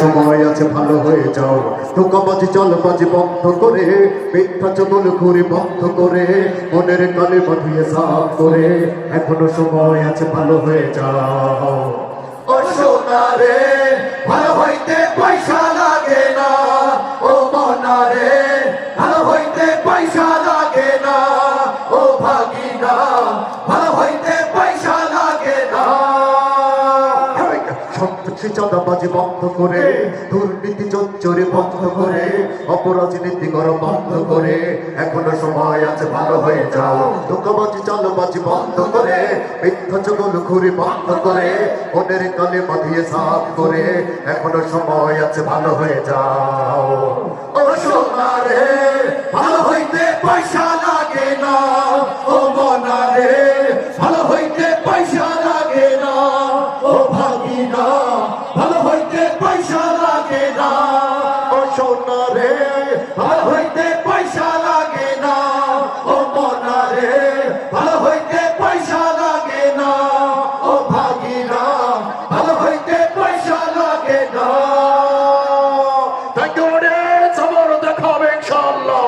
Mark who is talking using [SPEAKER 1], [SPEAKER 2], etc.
[SPEAKER 1] সময় আছে ভালো হয়ে যাও ধোকাবাজি চালবাজি বন্ধ করে মিথ্যা চগল ঘুরে বন্ধ করে মনের কালে বাঁধিয়ে সাফ করে এখনো সময় আছে ভালো হয়ে যাও ও সোনা রে ভালো হইতে পয়সা লাগে না ও মনা রে ভালো হইতে পয়সা লাগে না ও ভাগিনা ভালো হইতে পয়সা লাগে না সন্ত্রাসী চাঁদাবাজি বন্ধ করে দুর্নীতি চোরে বন্ধ করে অপরাজনীতি করা বন্ধ করে এখনো সময় আছে ভালো হয়ে যাও ধোকাবাজি চালবাজি বন্ধ করে মিথ্যা চগল ঘুরে বন্ধ করে মনের কালে বাঁধিয়ে সাফ করে এখনো সময় আছে ভালো হয়ে যাও ও সোনা রে ভালো হইতে পয়সা লাগে না ও মনা রে ভালো হইতে পয়সা লাগে না ও ভাগিনা ভালো হইতে পয়সা লাগে না ও সোনা রে ভালো হইতে পয়সা লাগে না ও মনা রে ভালো হইতে পয়সা লাগে না ও ভাগিনা ভালো হইতে পয়সা লাগে না থ্যাংক ইউ, আবার দেখা হবে ইনশাআল্লাহ।